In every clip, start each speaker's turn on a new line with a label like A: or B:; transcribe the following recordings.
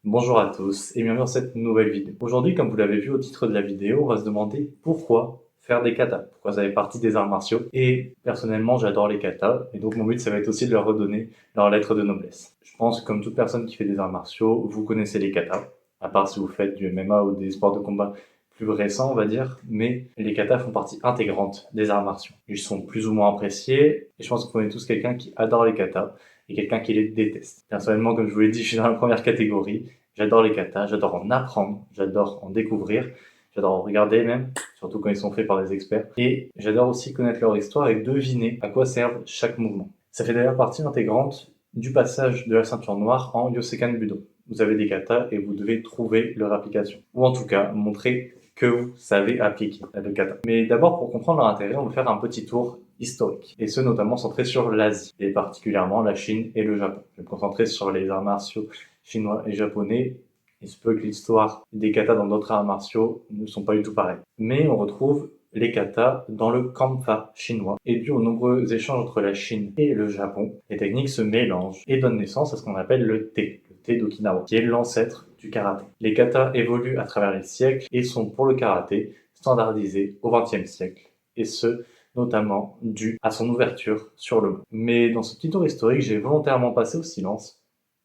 A: Bonjour à tous et bienvenue dans cette nouvelle vidéo. Aujourd'hui, comme vous l'avez vu au titre de la vidéo, on va se demander pourquoi faire des katas, pourquoi ça fait partie des arts martiaux. Et personnellement, j'adore les katas et donc mon but, ça va être aussi de leur redonner leur lettre de noblesse. Je pense que comme toute personne qui fait des arts martiaux, vous connaissez les katas, à part si vous faites du MMA ou des sports de combat plus récents, on va dire, mais les katas font partie intégrante des arts martiaux. Ils sont plus ou moins appréciés et je pense qu'on connaît tous quelqu'un qui adore les katas et quelqu'un qui les déteste. Personnellement, comme je vous l'ai dit, je suis dans la première catégorie. J'adore les katas, j'adore en apprendre, j'adore en découvrir, j'adore en regarder même, surtout quand ils sont faits par des experts. Et j'adore aussi connaître leur histoire et deviner à quoi servent chaque mouvement. Ça fait d'ailleurs partie intégrante du passage de la ceinture noire en Yosekan Budo. Vous avez des katas et vous devez trouver leur application. Ou en tout cas, montrer que vous savez appliquer le kata. Mais d'abord, pour comprendre leur intérêt, on va faire un petit tour historique. Et ce, notamment centré sur l'Asie, et particulièrement la Chine et le Japon. Je vais me concentrer sur les arts martiaux chinois et japonais. Il se peut que l'histoire des katas dans d'autres arts martiaux ne sont pas du tout pareils. Mais on retrouve les katas dans le Kampa chinois. Et dû aux nombreux échanges entre la Chine et le Japon, les techniques se mélangent et donnent naissance à ce qu'on appelle le Te d'Okinawa, qui est l'ancêtre du karaté. Les katas évoluent à travers les siècles et sont pour le karaté standardisés au XXe siècle. Et ce, notamment dû à son ouverture sur le monde. Mais dans ce petit tour historique, j'ai volontairement passé au silence.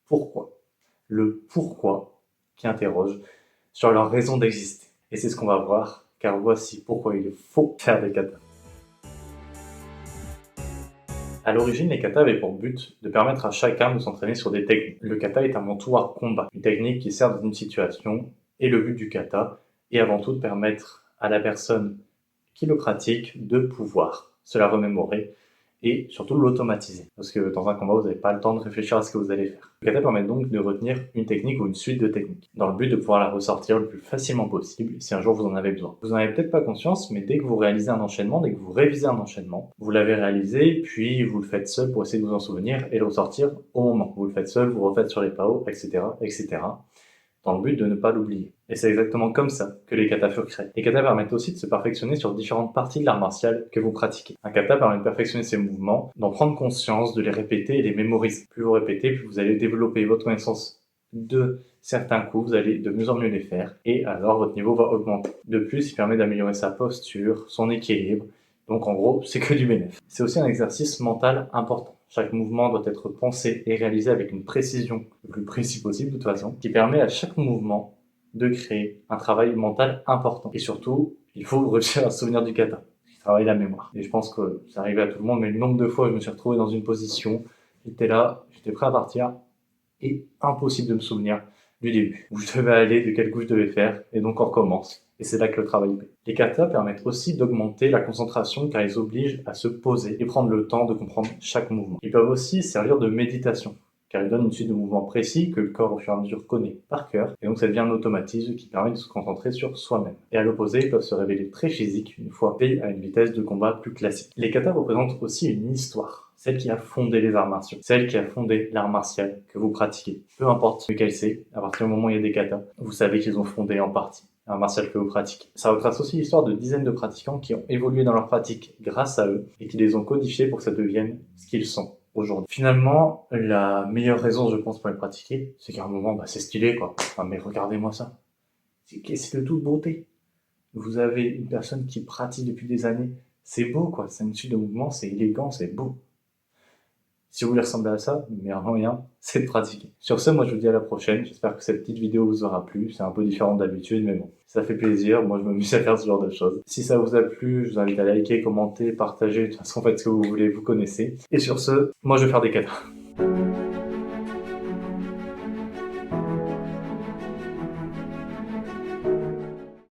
A: Pourquoi ? Le pourquoi qui interroge sur leur raison d'exister. Et c'est ce qu'on va voir, car voici pourquoi il faut faire des katas. À l'origine, les katas avaient pour but de permettre à chacun de s'entraîner sur des techniques. Le kata est avant tout un combat, une technique qui sert dans une situation, et le but du kata est avant tout de permettre à la personne qui le pratique de pouvoir se la remémorer et surtout l'automatiser. Parce que dans un combat, vous n'avez pas le temps de réfléchir à ce que vous allez faire. Le kata permet donc de retenir une technique ou une suite de techniques, dans le but de pouvoir la ressortir le plus facilement possible si un jour vous en avez besoin. Vous n'en avez peut-être pas conscience, mais dès que vous réalisez un enchaînement, dès que vous révisez un enchaînement, vous l'avez réalisé, puis vous le faites seul pour essayer de vous en souvenir et le ressortir au moment. Vous le faites seul, vous refaites sur les PAO, etc., etc., dans le but de ne pas l'oublier. Et c'est exactement comme ça que les katas furent créés. Les katas permettent aussi de se perfectionner sur différentes parties de l'art martial que vous pratiquez. Un kata permet de perfectionner ses mouvements, d'en prendre conscience, de les répéter et les mémoriser. Plus vous répétez, plus vous allez développer votre connaissance de certains coups, vous allez de mieux en mieux les faire, et alors votre niveau va augmenter. De plus, il permet d'améliorer sa posture, son équilibre, donc en gros, c'est que du bénéfice. C'est aussi un exercice mental important. Chaque mouvement doit être pensé et réalisé avec une précision le plus précis possible de toute façon, qui permet à chaque mouvement de créer un travail mental important. Et surtout, il faut réussir à se souvenir du kata, qui travaille la mémoire. Et je pense que ça arrivait à tout le monde, mais le nombre de fois où je me suis retrouvé dans une position, j'étais là, j'étais prêt à partir, et impossible de me souvenir du début, où je devais aller, de quel coup je devais faire, et donc on recommence. Et c'est là que le travail paie. Les katas permettent aussi d'augmenter la concentration car ils obligent à se poser et prendre le temps de comprendre chaque mouvement. Ils peuvent aussi servir de méditation car ils donnent une suite de mouvements précis que le corps au fur et à mesure connaît par cœur et donc ça devient un automatisme qui permet de se concentrer sur soi-même. Et à l'opposé, ils peuvent se révéler très physiques une fois faits à une vitesse de combat plus classique. Les katas représentent aussi une histoire, celle qui a fondé les arts martiaux, celle qui a fondé l'art martial que vous pratiquez. Peu importe lequel c'est, à partir du moment où il y a des katas, vous savez qu'ils ont fondé en partie un martial que vous pratiquez. Ça retrace aussi l'histoire de dizaines de pratiquants qui ont évolué dans leur pratique grâce à eux et qui les ont codifiés pour que ça devienne ce qu'ils sont aujourd'hui. Finalement, la meilleure raison, je pense, pour les pratiquer, c'est qu'à un moment, c'est stylé, quoi. Enfin, mais regardez-moi ça. C'est de toute beauté. Vous avez une personne qui pratique depuis des années. C'est beau, quoi. C'est une suite de mouvements, c'est élégant, c'est beau. Si vous voulez ressembler à ça, le meilleur moyen, c'est de pratiquer. Sur ce, moi je vous dis à la prochaine. J'espère que cette petite vidéo vous aura plu. C'est un peu différent d'habitude, mais bon, ça fait plaisir. Moi je m'amuse à faire ce genre de choses. Si ça vous a plu, je vous invite à liker, commenter, partager. De toute façon, faites ce que vous voulez, vous connaissez. Et sur ce, moi je vais faire des katas.